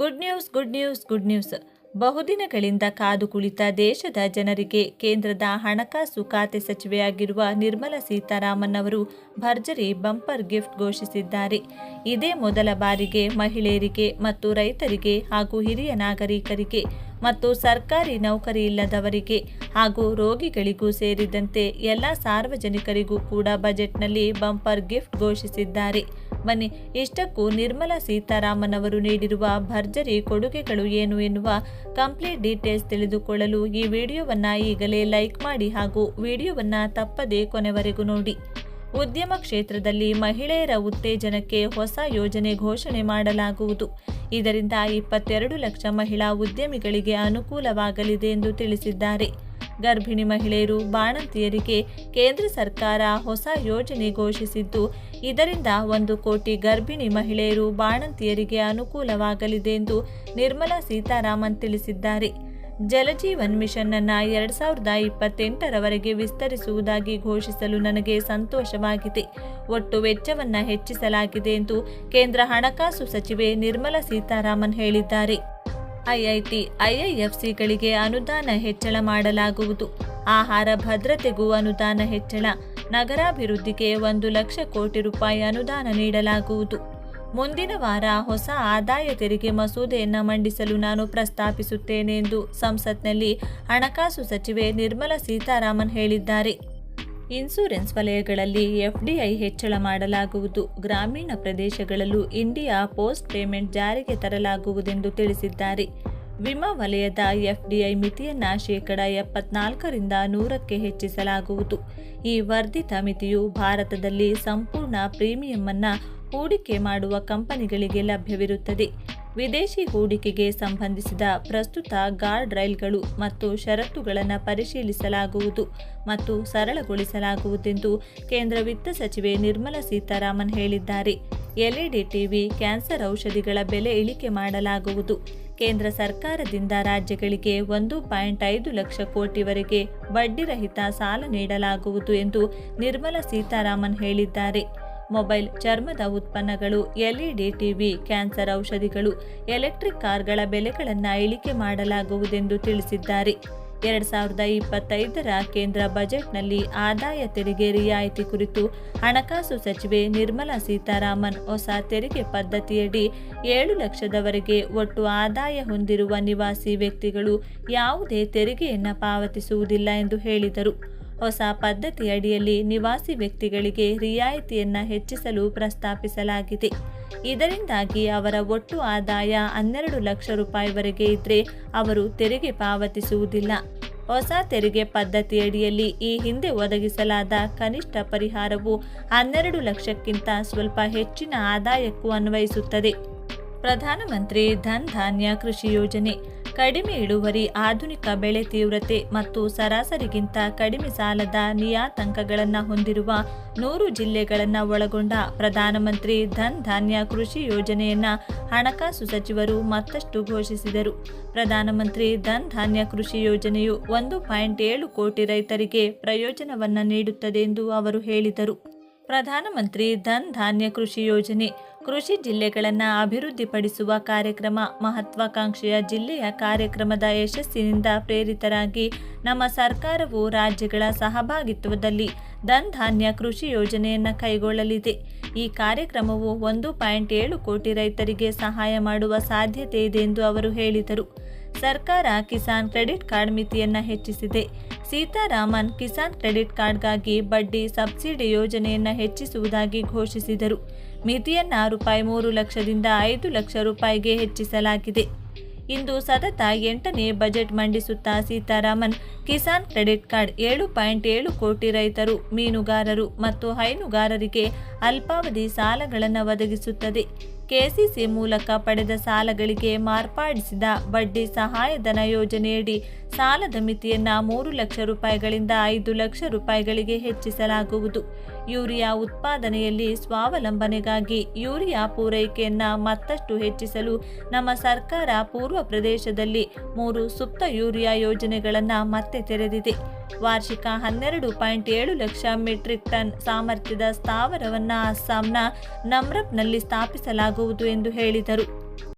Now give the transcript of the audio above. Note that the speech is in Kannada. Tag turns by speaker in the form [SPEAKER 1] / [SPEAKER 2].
[SPEAKER 1] Good news. ಬಹುದಿನಗಳಿಂದ ಕಾದು ಕುಳಿತ ದೇಶದ ಜನರಿಗೆ ಕೇಂದ್ರದ ಹಣಕಾಸು ಖಾತೆ ಸಚಿವೆಯಾಗಿರುವ ನಿರ್ಮಲಾ ಸೀತಾರಾಮನ್ ಅವರು ಭರ್ಜರಿ ಬಂಪರ್ ಗಿಫ್ಟ್ ಘೋಷಿಸಿದ್ದಾರೆ. ಇದೇ ಮೊದಲ ಬಾರಿಗೆ ಮಹಿಳೆಯರಿಗೆ ಮತ್ತು ರೈತರಿಗೆ ಹಾಗೂ ಹಿರಿಯ ನಾಗರಿಕರಿಗೆ ಮತ್ತು ಸರ್ಕಾರಿ ನೌಕರಿ ಇಲ್ಲದವರಿಗೆ ಹಾಗೂ ರೋಗಿಗಳಿಗೂ ಸೇರಿದಂತೆ ಎಲ್ಲ ಸಾರ್ವಜನಿಕರಿಗೂ ಕೂಡ ಬಜೆಟ್ನಲ್ಲಿ ಬಂಪರ್ ಗಿಫ್ಟ್ ಘೋಷಿಸಿದ್ದಾರೆ. ಬನ್ನಿ, ಇಷ್ಟಕ್ಕೂ ನಿರ್ಮಲಾ ಸೀತಾರಾಮನ್ ಅವರು ನೀಡಿರುವ ಭರ್ಜರಿ ಕೊಡುಗೆಗಳು ಏನು ಎನ್ನುವ ಕಂಪ್ಲೀಟ್ ಡೀಟೇಲ್ಸ್ ತಿಳಿದುಕೊಳ್ಳಲು ಈ ವಿಡಿಯೋವನ್ನು ಈಗಲೇ ಲೈಕ್ ಮಾಡಿ ಹಾಗೂ ವಿಡಿಯೋವನ್ನು ತಪ್ಪದೇ ಕೊನೆವರೆಗೂ ನೋಡಿ. ಉದ್ಯಮ ಕ್ಷೇತ್ರದಲ್ಲಿ ಮಹಿಳೆಯರ ಉತ್ತೇಜನಕ್ಕೆ ಹೊಸ ಯೋಜನೆ ಘೋಷಣೆ ಮಾಡಲಾಗುವುದು. ಇದರಿಂದ 22 ಲಕ್ಷ ಮಹಿಳಾ ಉದ್ಯಮಿಗಳಿಗೆ ಅನುಕೂಲವಾಗಲಿದೆ ಎಂದು ತಿಳಿಸಿದ್ದಾರೆ. ಗರ್ಭಿಣಿ ಮಹಿಳೆಯರು, ಬಾಣಂತಿಯರಿಗೆ ಕೇಂದ್ರ ಸರ್ಕಾರ ಹೊಸ ಯೋಜನೆ ಘೋಷಿಸಿದ್ದು, ಇದರಿಂದ 1 ಕೋಟಿ ಗರ್ಭಿಣಿ ಮಹಿಳೆಯರು, ಬಾಣಂತಿಯರಿಗೆ ಅನುಕೂಲವಾಗಲಿದೆ ಎಂದು ನಿರ್ಮಲಾ ಸೀತಾರಾಮನ್ ತಿಳಿಸಿದ್ದಾರೆ. ಜಲಜೀವನ್ ಮಿಷನ್ ಅನ್ನು 2028ರವರೆಗೆ ವಿಸ್ತರಿಸುವುದಾಗಿ ಘೋಷಿಸಲು ನನಗೆ ಸಂತೋಷವಾಗಿದೆ. ಒಟ್ಟು ವೆಚ್ಚವನ್ನು ಹೆಚ್ಚಿಸಲಾಗಿದೆ ಎಂದು ಕೇಂದ್ರ ಹಣಕಾಸು ಸಚಿವೆ ನಿರ್ಮಲಾ ಸೀತಾರಾಮನ್ ಹೇಳಿದ್ದಾರೆ. ಐಐಟಿ, ಐಐಎಫ್ಸಿಗಳಿಗೆ ಅನುದಾನ ಹೆಚ್ಚಳ ಮಾಡಲಾಗುವುದು. ಆಹಾರ ಭದ್ರತೆಗೂ ಅನುದಾನ ಹೆಚ್ಚಳ. ನಗರಾಭಿವೃದ್ಧಿಗೆ 1 ಲಕ್ಷ ಕೋಟಿ ರೂಪಾಯಿ ಅನುದಾನ ನೀಡಲಾಗುವುದು. ಮುಂದಿನ ವಾರ ಹೊಸ ಆದಾಯ ತೆರಿಗೆ ಮಸೂದೆಯನ್ನು ಮಂಡಿಸಲು ನಾನು ಪ್ರಸ್ತಾಪಿಸುತ್ತೇನೆ ಎಂದು ಸಂಸತ್ನಲ್ಲಿ ಹಣಕಾಸು ಸಚಿವೆ ನಿರ್ಮಲಾ ಸೀತಾರಾಮನ್ ಹೇಳಿದ್ದಾರೆ. ಇನ್ಶೂರೆನ್ಸ್ ವಲಯಗಳಲ್ಲಿ ಎಫ್ಡಿಐ ಹೆಚ್ಚಳ ಮಾಡಲಾಗುವುದು. ಗ್ರಾಮೀಣ ಪ್ರದೇಶಗಳಲ್ಲೂ ಇಂಡಿಯಾ ಪೋಸ್ಟ್ ಪೇಮೆಂಟ್ ಜಾರಿಗೆ ತರಲಾಗುವುದೆಂದು ತಿಳಿಸಿದ್ದಾರೆ. ವಿಮಾ ವಲಯದ ಎಫ್ಡಿಐ ಮಿತಿಯನ್ನು 74ರಿಂದ 100ಕ್ಕೆ ಹೆಚ್ಚಿಸಲಾಗುವುದು. ಈ ವರ್ಧಿತ ಮಿತಿಯು ಭಾರತದಲ್ಲಿ ಸಂಪೂರ್ಣ ಪ್ರೀಮಿಯಂ ಅನ್ನು ಹೂಡಿಕೆ ಮಾಡುವ ಕಂಪನಿಗಳಿಗೆ ಲಭ್ಯವಿರುತ್ತದೆ. ವಿದೇಶಿ ಹೂಡಿಕೆಗೆ ಸಂಬಂಧಿಸಿದ ಪ್ರಸ್ತುತ ಗಾರ್ಡ್ ರೈಲ್ಗಳು ಮತ್ತು ಷರತ್ತುಗಳನ್ನು ಪರಿಶೀಲಿಸಲಾಗುವುದು ಮತ್ತು ಸರಳಗೊಳಿಸಲಾಗುವುದೆಂದು ಕೇಂದ್ರ ವಿತ್ತ ಸಚಿವೆ ನಿರ್ಮಲಾ ಸೀತಾರಾಮನ್ ಹೇಳಿದ್ದಾರೆ. ಎಲ್ಇಡಿ ಟಿವಿ, ಕ್ಯಾನ್ಸರ್ ಔಷಧಿಗಳ ಬೆಲೆ ಇಳಿಕೆ ಮಾಡಲಾಗುವುದು. ಕೇಂದ್ರ ಸರ್ಕಾರದಿಂದ ರಾಜ್ಯಗಳಿಗೆ 1.5 ಲಕ್ಷ ಕೋಟಿವರೆಗೆ ಬಡ್ಡಿರಹಿತ ಸಾಲ ನೀಡಲಾಗುವುದು ಎಂದು ನಿರ್ಮಲಾ ಸೀತಾರಾಮನ್ ಹೇಳಿದ್ದಾರೆ. ಮೊಬೈಲ್, ಚರ್ಮದ ಉತ್ಪನ್ನಗಳು, ಎಲ್ಇಡಿ ಟಿವಿ, ಕ್ಯಾನ್ಸರ್ ಔಷಧಿಗಳು, ಎಲೆಕ್ಟ್ರಿಕ್ ಕಾರ್ಗಳ ಬೆಲೆಗಳನ್ನು ಇಳಿಕೆ ಮಾಡಲಾಗುವುದೆಂದು ತಿಳಿಸಿದ್ದಾರೆ. 2025ರ ಕೇಂದ್ರ ಬಜೆಟ್ನಲ್ಲಿ ಆದಾಯ ತೆರಿಗೆ ರಿಯಾಯಿತಿ ಕುರಿತು ಹಣಕಾಸು ಸಚಿವೆ ನಿರ್ಮಲಾ ಸೀತಾರಾಮನ್ ಹೊಸ ತೆರಿಗೆ ಪದ್ಧತಿಯಡಿ 7 ಲಕ್ಷದವರೆಗೆ ಒಟ್ಟು ಆದಾಯ ಹೊಂದಿರುವ ನಿವಾಸಿ ವ್ಯಕ್ತಿಗಳು ಯಾವುದೇ ತೆರಿಗೆಯನ್ನು ಪಾವತಿಸುವುದಿಲ್ಲ ಎಂದು ಹೇಳಿದರು. ಹೊಸ ಪದ್ಧತಿಯಡಿಯಲ್ಲಿ ನಿವಾಸಿ ವ್ಯಕ್ತಿಗಳಿಗೆ ರಿಯಾಯಿತಿಯನ್ನು ಹೆಚ್ಚಿಸಲು ಪ್ರಸ್ತಾಪಿಸಲಾಗಿದೆ. ಇದರಿಂದಾಗಿ ಅವರ ಒಟ್ಟು ಆದಾಯ 12 ಲಕ್ಷ ರೂಪಾಯಿವರೆಗೆ ಇದ್ದರೆ ಅವರು ತೆರಿಗೆ ಪಾವತಿಸುವುದಿಲ್ಲ. ಹೊಸ ತೆರಿಗೆ ಪದ್ಧತಿಯಡಿಯಲ್ಲಿ ಈ ಹಿಂದೆ ಒದಗಿಸಲಾದ ಕನಿಷ್ಠ ಪರಿಹಾರವು 12 ಲಕ್ಷಕ್ಕಿಂತ ಸ್ವಲ್ಪ ಹೆಚ್ಚಿನ ಆದಾಯಕ್ಕೂ ಅನ್ವಯಿಸುತ್ತದೆ. ಪ್ರಧಾನಮಂತ್ರಿ ಧನ್ ಧಾನ್ಯ ಕೃಷಿ ಯೋಜನೆ. ಕಡಿಮೆ ಇಳುವರಿ, ಆಧುನಿಕ ಬೆಳೆ ತೀವ್ರತೆ ಮತ್ತು ಸರಾಸರಿಗಿಂತ ಕಡಿಮೆ ಸಾಲದ ನಿಯತಾಂಕಗಳನ್ನು ಹೊಂದಿರುವ 100 ಜಿಲ್ಲೆಗಳನ್ನು ಒಳಗೊಂಡ ಪ್ರಧಾನಮಂತ್ರಿ ಧನ್ ಧಾನ್ಯ ಕೃಷಿ ಯೋಜನೆಯನ್ನು ಹಣಕಾಸು ಸಚಿವರು ಮತ್ತಷ್ಟು ಘೋಷಿಸಿದರು. ಪ್ರಧಾನಮಂತ್ರಿ ಧನ್ ಧಾನ್ಯ ಕೃಷಿ ಯೋಜನೆಯು 1.7 ಕೋಟಿ ರೈತರಿಗೆ ಪ್ರಯೋಜನವನ್ನು ನೀಡುತ್ತದೆ ಎಂದು ಅವರು ಹೇಳಿದರು. ಪ್ರಧಾನಮಂತ್ರಿ ಧನ್ ಧಾನ್ಯ ಕೃಷಿ ಯೋಜನೆ ಕೃಷಿ ಜಿಲ್ಲೆಗಳನ್ನು ಅಭಿವೃದ್ಧಿಪಡಿಸುವ ಕಾರ್ಯಕ್ರಮ. ಮಹತ್ವಾಕಾಂಕ್ಷೆಯ ಜಿಲ್ಲೆಯ ಕಾರ್ಯಕ್ರಮದ ಯಶಸ್ಸಿನಿಂದ ಪ್ರೇರಿತರಾಗಿ ನಮ್ಮ ಸರ್ಕಾರವು ರಾಜ್ಯಗಳ ಸಹಭಾಗಿತ್ವದಲ್ಲಿ ಧನ್ ಧಾನ್ಯ ಕೃಷಿ ಯೋಜನೆಯನ್ನು ಕೈಗೊಳ್ಳಲಿದೆ. ಈ ಕಾರ್ಯಕ್ರಮವು 1.7 ಕೋಟಿ ರೈತರಿಗೆ ಸಹಾಯ ಮಾಡುವ ಸಾಧ್ಯತೆ ಇದೆ ಎಂದು ಅವರು ಹೇಳಿದರು. ಸರ್ಕಾರ ಕಿಸಾನ್ ಕ್ರೆಡಿಟ್ ಕಾರ್ಡ್ ಮಿತಿಯನ್ನು ಹೆಚ್ಚಿಸಿದೆ. ಸೀತಾರಾಮನ್ ಕಿಸಾನ್ ಕ್ರೆಡಿಟ್ ಕಾರ್ಡ್ಗಾಗಿ ಬಡ್ಡಿ ಸಬ್ಸಿಡಿ ಯೋಜನೆಯನ್ನು ಹೆಚ್ಚಿಸುವುದಾಗಿ ಘೋಷಿಸಿದರು. ಮಿತಿಯನ್ನು ₹3 ಲಕ್ಷದಿಂದ 5 ಲಕ್ಷ ರೂಪಾಯಿಗೆ ಹೆಚ್ಚಿಸಲಾಗಿದೆ. ಇಂದು ಸತತ 8ನೇ ಬಜೆಟ್ ಮಂಡಿಸುತ್ತಾ ಸೀತಾರಾಮನ್ ಕಿಸಾನ್ ಕ್ರೆಡಿಟ್ ಕಾರ್ಡ್ 7.7 ಕೋಟಿ ರೈತರು, ಮೀನುಗಾರರು ಮತ್ತು ಹೈನುಗಾರರಿಗೆ ಅಲ್ಪಾವಧಿ ಸಾಲಗಳನ್ನು ಒದಗಿಸುತ್ತದೆ. ಕೆಸಿಸಿ ಮೂಲಕ ಪಡೆದ ಸಾಲಗಳಿಗೆ ಮಾರ್ಪಡಿಸಿದ ಬಡ್ಡಿ ಸಹಾಯಧನ ಯೋಜನೆಯಡಿ ಸಾಲದ ಮಿತಿಯನ್ನು 3 ಲಕ್ಷ ರೂಪಾಯಿಗಳಿಂದ 5 ಲಕ್ಷ ರೂಪಾಯಿಗಳಿಗೆ ಹೆಚ್ಚಿಸಲಾಗುವುದು. ಯೂರಿಯಾ ಉತ್ಪಾದನೆಯಲ್ಲಿ ಸ್ವಾವಲಂಬನೆಗಾಗಿ ಯೂರಿಯಾ ಪೂರೈಕೆಯನ್ನು ಮತ್ತಷ್ಟು ಹೆಚ್ಚಿಸಲು ನಮ್ಮ ಸರ್ಕಾರ ಪೂರ್ವ ಪ್ರದೇಶದಲ್ಲಿ 3 ಸುಪ್ತ ಯೂರಿಯಾ ಯೋಜನೆಗಳನ್ನು ಮತ್ತೆ ತೆರೆದಿದೆ. ವಾರ್ಷಿಕ 12.7 ಲಕ್ಷ ಮೆಟ್ರಿಕ್ ಟನ್ ಸಾಮರ್ಥ್ಯದ ಸ್ಥಾವರವನ್ನು ಅಸ್ಸಾಂನ ನಮ್ರಪ್ನಲ್ಲಿ ಸ್ಥಾಪಿಸಲಾಗುವುದು ಎಂದು ಹೇಳಿದರು.